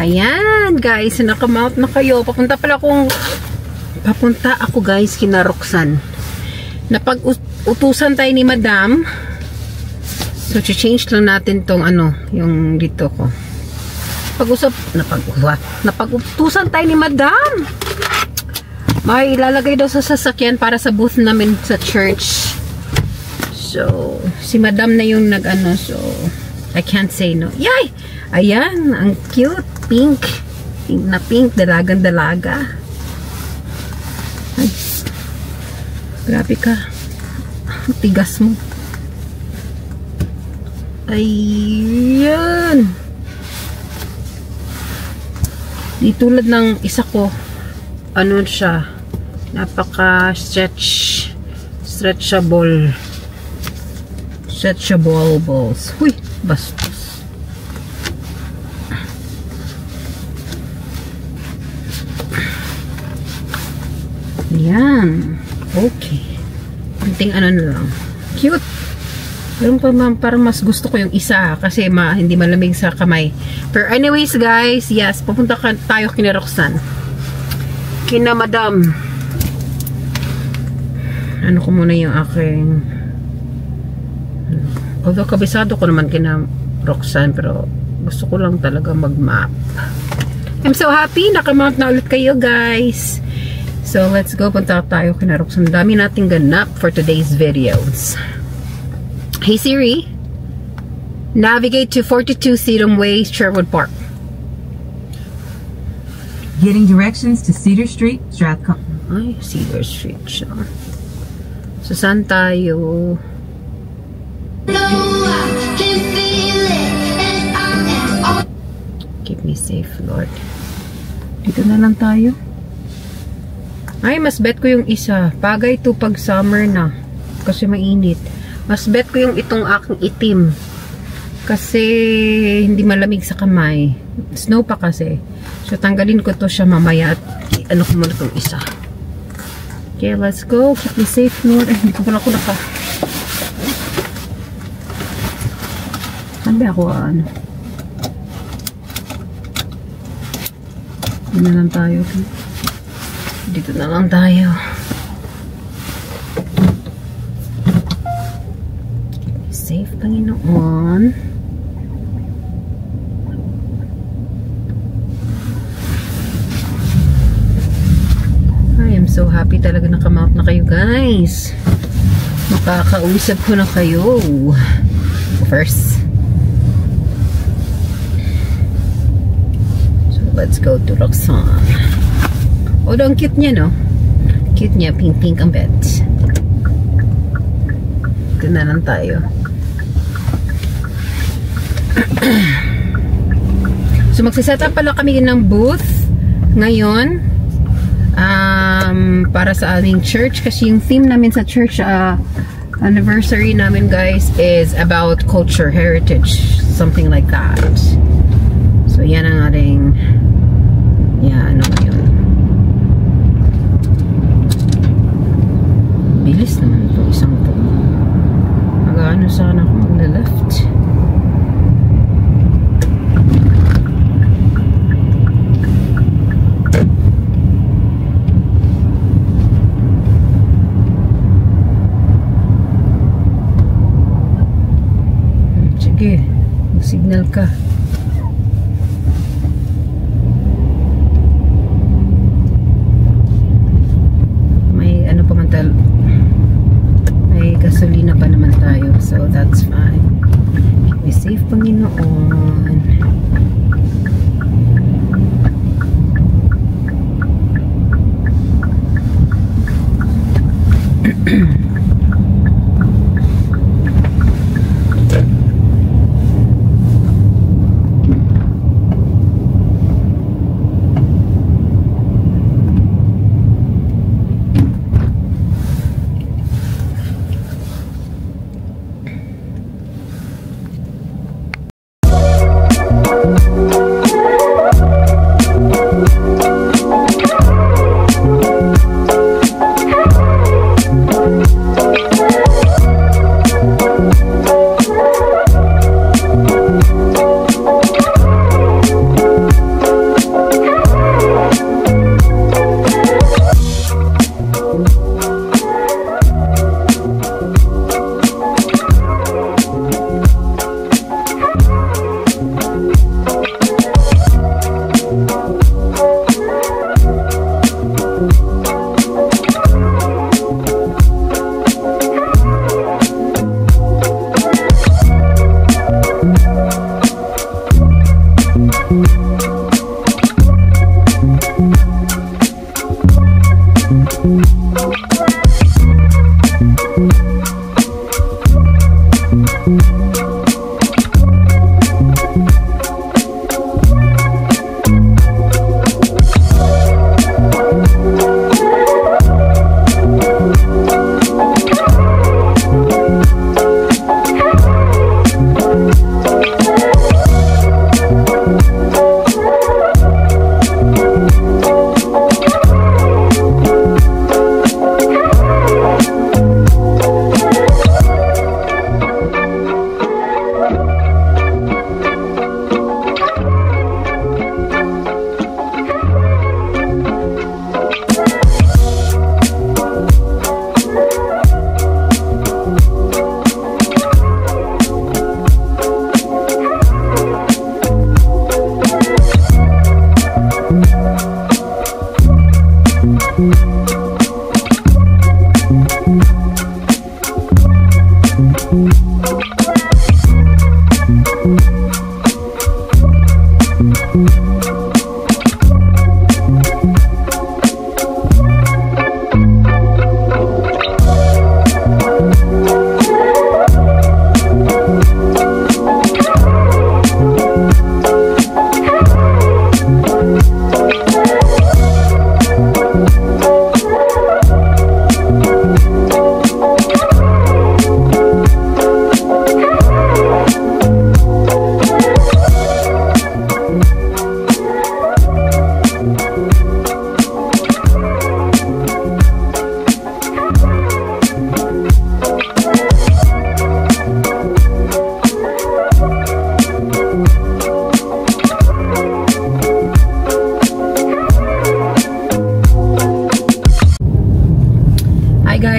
Ayan, guys, nakamount na kayo. Papunta ako, guys, kina Roxanne. Napag-utusan tayo ni Madam. So, change lang natin tong yung dito ko. Napag-utusan tayo ni Madam. May ilalagay daw sa sasakyan para sa booth namin sa church. So, si Madam na yung so, I can't say no. Yay! Ayan, ang cute. Pink. Pink na pink. Dalagang-dalaga. Ay. Grabe ka. Tigas mo. Ayan. Di tulad ng isa ko. Ano siya? Stretchable balls. Huy, bastos. Yan. Okay. Kunting na lang. Cute. Pero parang mas gusto ko yung isa kasi hindi malamig sa kamay. Pero anyways, guys, yes, pupunta tayo kina Roxanne. Kina Madam. Ano ko muna yung aking although kabisado ko naman kina Roxanne, pero gusto ko lang talaga mag-map. I'm so happy. Nakamount na ulit kayo, guys. So, let's go. Punta tayo kina Roxanne. Dami nating ganap for today's videos. Hey Siri, navigate to 42 Sedum Way, Sherwood Park. Getting directions to Cedar Street, Strathcona. Ay, Cedar Street siya. So, saan tayo? Keep me safe, Lord. Dito na lang tayo. Ay, mas bet ko yung isa. Bagay to pag summer na. Kasi mainit. Mas bet ko yung itong aking itim. Kasi hindi malamig sa kamay. Snow pa kasi. So, tanggalin ko to siya mamaya. At ano ko muna itong isa. Okay, let's go. Keep me safe, Lord. Ay, hindi ko pala ako Saan ba ako Dito na lang tayo. Okay? Dito na lang tayo. Safe, Panginoon. I am so happy talaga nakamount na kayo, guys. Makakausap ko na kayo. First. So, let's go to Roxanne. Oh, ang cute niya, no? Cute niya. Pink-pink ang bed. Ito na lang tayo. So, magsiset up pala kami ng booth ngayon para sa aming church. Kasi yung theme namin sa church anniversary namin, guys, is about culture, heritage. Something like that. So, yan ang ating ano yun. Bilis naman ito, isang to. Mag-ano sana ako mag-left. Sige, mag-signal ka. May gasolina pa naman tayo, so that's fine. Keep me safe, Panginoon.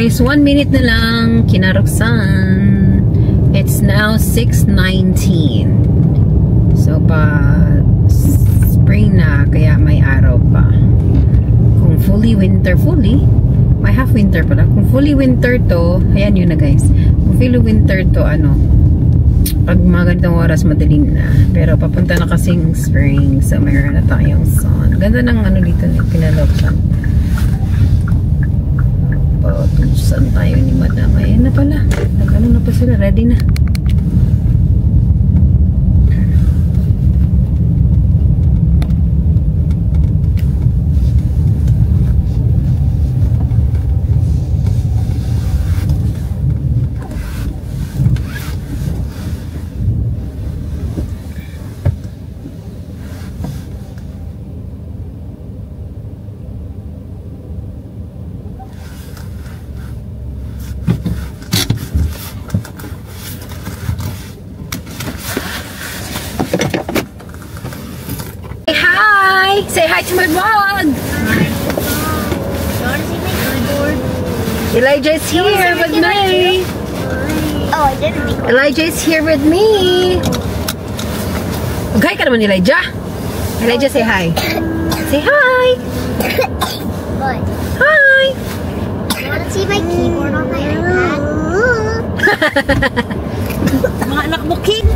Guys, 1 minute na lang kinaruksan. It's now 6:19. So spring na kaya may araw pa. Kung fully may half winter pala. Kung fully winter to, ayan yun na guys. Kung fully winter to, pag mga ganitong oras madilim na. Pero papunta na kasing spring, so mayroon na tayong sun. Ganda ng dito kinaruksan. Tusan tayo ni Madam. Ayan na pala. Nagano na pa sila. Ready na. Say hi to my vlog! You want to see my keyboard? Elijah's here with me! Oh, I didn't make one. Elijah's here with me! Mag-hi ka naman, Elijah! Elijah, say hi! Say hi! What? Hi! You want to see my keyboard on my iPad? Mga anak mo, King!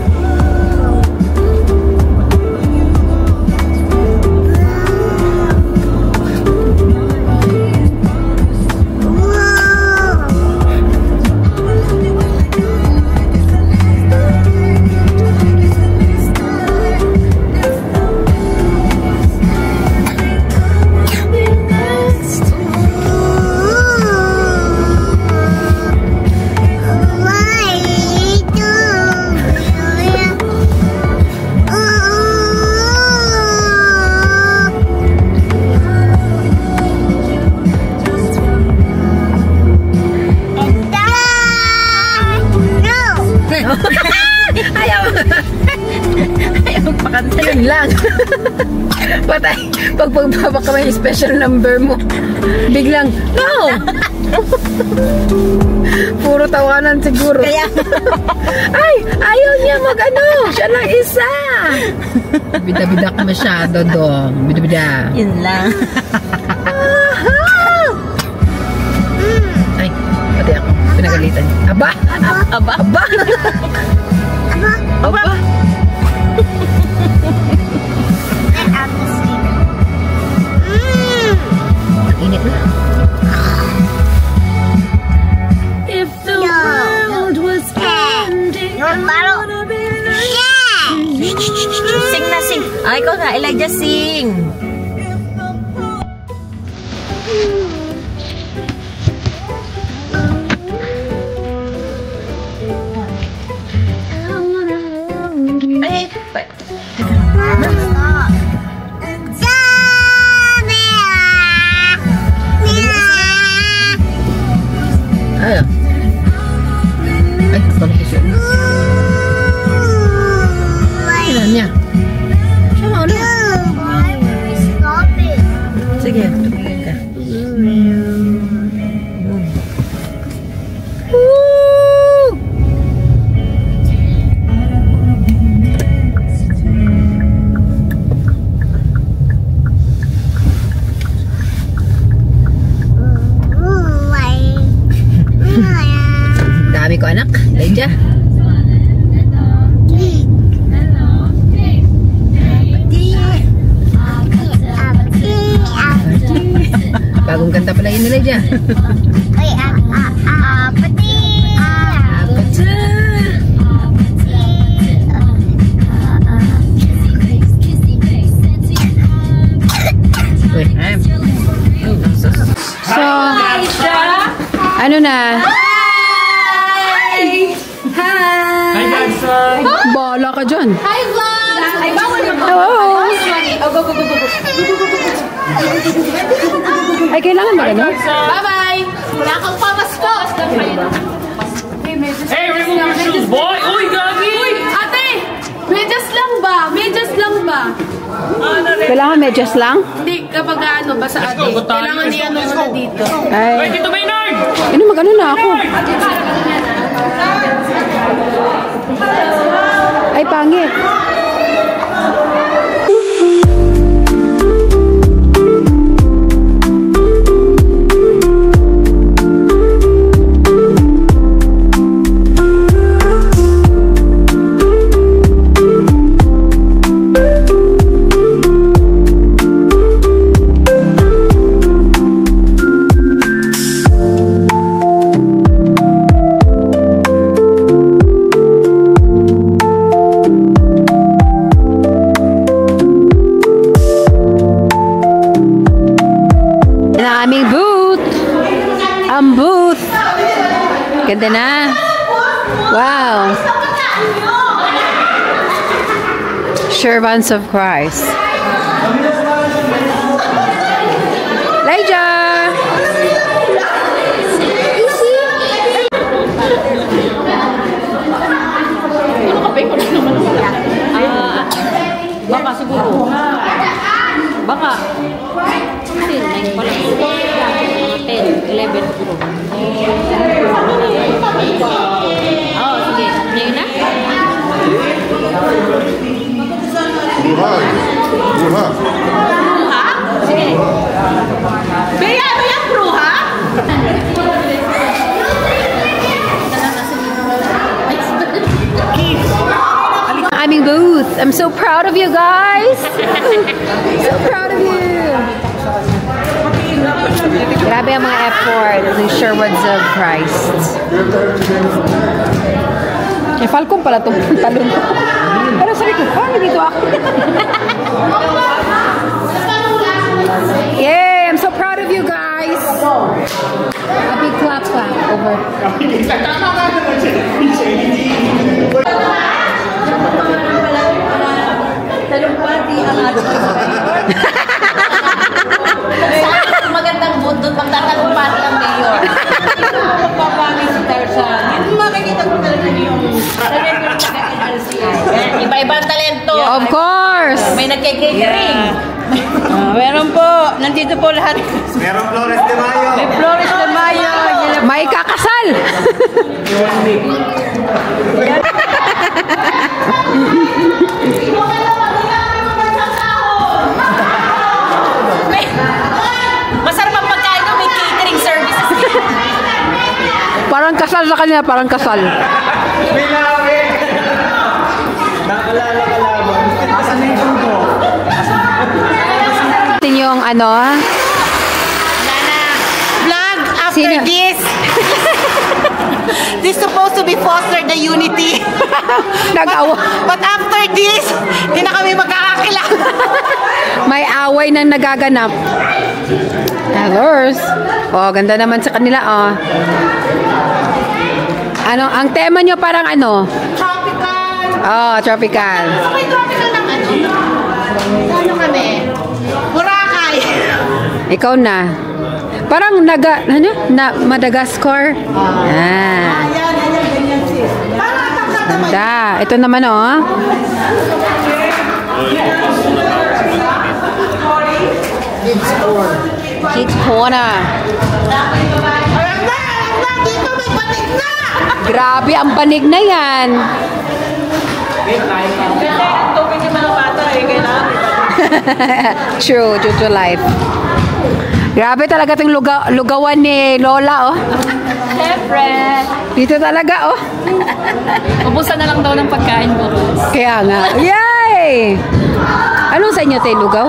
Yun lang. Patay. Pag pagbaba ka may special number mo, biglang, no! Puro tawanan siguro. Kaya, ay, ayaw niya mag-ano. Siya lang isa. Bida-bida ka masyado, dong. Bida-bida. yun lang. Ay, pati ako. Pinagalitan. Aba! Aba? Aba! Aba! Init na. If the world was ending, Sing na, sing. Ay, ikaw na. Elijah, sing. Ay, Ay, bakit siya? Ilan niya? Siya mo, ano? Stop it. sige, tumingin ka. Woo! anak? Elijah? Bagong kanta pala yun, Elijah. So, ano na? Hi! Hi! Bala ka dyan. Hi, vlog! Ay, bawal yung Hello! Ay, kailangan ba gano'n? Bye-bye! Wala kang pamasko! Hey, remove your shoes, boy! Uy, gagi! Uy, ate! Medyas lang ba? Medyas lang ba? Kailangan medyas lang? Hindi, kapag ano, basa ate. Kailangan niya ano muna dito. Wait, Ay, Tito Maynard! ano mag-ano na ako? Ay, pangit. Ang booth. Ganda na. Wow. Servants of Christ. Elijah. Baka siguro. Baka. 10, 9 pa lang. 10, 11 siguro. Oo, sige. Ngayon na? Bruha. Ha? Sige. Bea, ano yan, bro, ha? Aming booth. I'm so proud of you guys. So proud of you. Grabe ang mga effort ng Sherwoods of Christ. Eh, Falcon pala itong pantalon ko. Pero sabi ko, paano dito ako? Yay! I'm so proud of you guys. A big clap clap over. Talumpati ang ating magandang bundot magtatalumpati ang mayor. Magpapangin si Tarzan. Yung makikita ko talaga yung iba-ibang talento. Of course! May nagkikcatering. Meron po. Nandito po lahat. Meron Flores de Mayo. May Flores de Mayo. May kakasal! Masarap ang pagkain ko. May catering services. Parang kasal sa kanila, parang kasal. Ito yung ano? Vlog after Sino? this. This supposed to be foster the unity. Nag-awa. But after this, hindi na kami magkakakilala. May away nang nagaganap. Hellos. Oh, ganda naman sa kanila, oh. Ano, ang tema nyo parang ano? Tropical. Oh, tropical. Okay, tropical ng ano? Ano kami? Boracay. Ikaw na. Parang Madagascar. Ah. Ayan, ganyan sis. Parang tatataman. Ganda. Ito naman, oh. Kids Corner. Alam na, dito may batik na. Grabe, ang banig na yan. Tubig yung mga bata eh, kailangan. True to life. Grabe talaga itong lugawan ni Lola, oh. Siyempre. Dito talaga, oh. Ubusan na lang daw ng pagkain mo. Kaya nga. Yay! Anong sa inyo, te? Lugaw?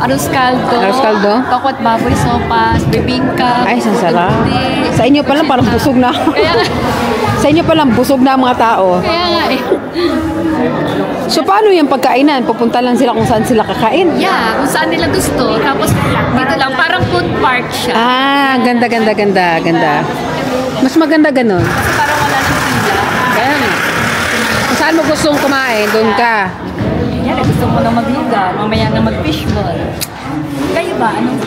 Arroz caldo. Arroz caldo? Tokwat baboy sopas, bibingka. Ay, sasarap. puti. Sa inyo pa lang parang busog na. Kaya nga. Sa inyo pa lang busog na ang mga tao. Kaya nga eh. So, paano yung pagkainan? Pupunta lang sila kung saan sila kakain? Yeah, kung saan nila gusto. Tapos dito lang, parang food park siya. Ah, ganda. Mas maganda ganun. Kasi parang wala nang pila. Kaya nga. Kung saan mo gustong kumain, doon ka. Yan, gusto mo na maglugar. Mamaya na mag-fishball. Kayo ba? Anong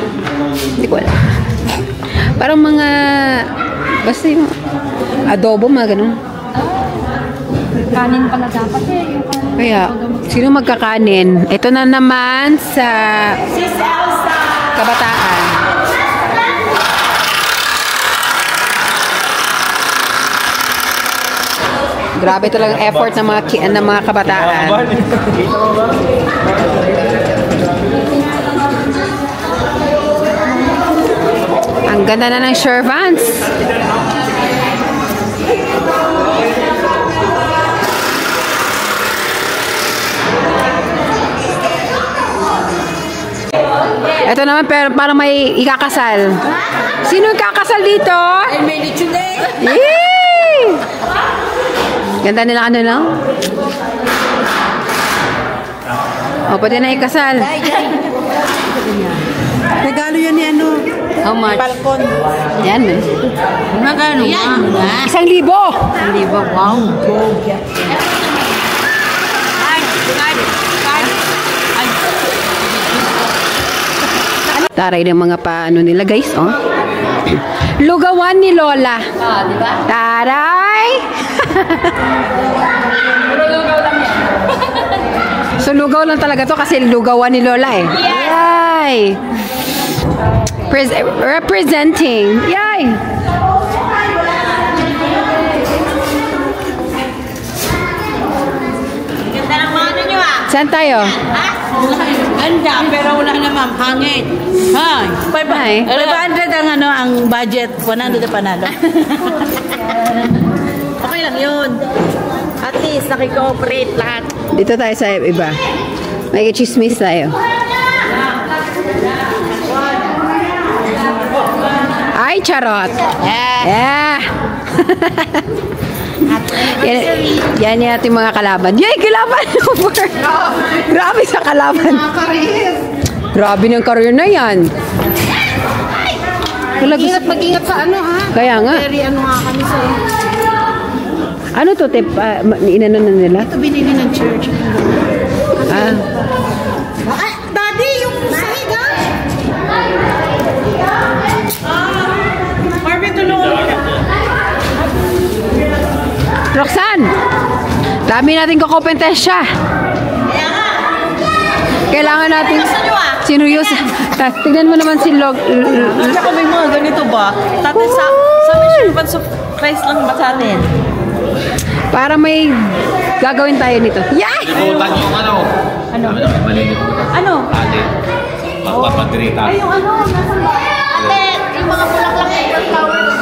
Hindi ko alam. Parang mga, basta yung adobo, mga ganun. kanin pala dapat eh? Yung kanin. Kaya, sino magkakanin? Ito na naman sa kabataan. Grabe talagang effort ng mga kabataan. Ang ganda na ng servants. Ito naman, pero parang may ikakasal. Sino ikakasal dito? I made it today. Yay! Ganda nila ano lang. O, pwede na ikasal. Regalo yan ni ano? How much? Balkon. Yan. Magkano? Yan. 1,000. 1,000. Wow. Taray ng mga paano nila, guys, oh. Lugawan ni Lola. Ah, di ba? Taray! Puro lugaw lang yan. So, lugaw lang talaga to kasi lugawan ni Lola, eh. Yay! Representing. Yay! Ganda ng mga ano nyo ah. Saan tayo? Ganda, pero wala naman. Hangit. Hi. Hi. 500 ang ano, ang budget. 100 na panalo. Okay lang yun. At least, nakikooperate lahat. Dito tayo sa iba. May chismis tayo. Ay, charot. Yeah. Yan yung ating mga kalaban. Yay, kalaban! Grabe sa kalaban. Grabe ng career na yan. Mag-ingat sa ano ha? Kaya nga. Very ano nga kami sa... Ano to, Tep? Inano na nila? Ito binili ng church. Ah. Ah, Daddy, yung sahig ha? Barbie, tulungan mo. Roxanne! Dami natin kukompetensya. Kailangan natin... Sinuyos. Tignan mo naman si Log... Gusto ko may mga ganito ba? Tatay sa Servants of Christ lang ba sa atin? Para may gagawin tayo nito. Yay! Limutan yung ano. Ano? Malilimutan. Ano? Ate. Magpapadrita. Yung ano, nasa ba? Ate, yung mga bulaklak ng flowers.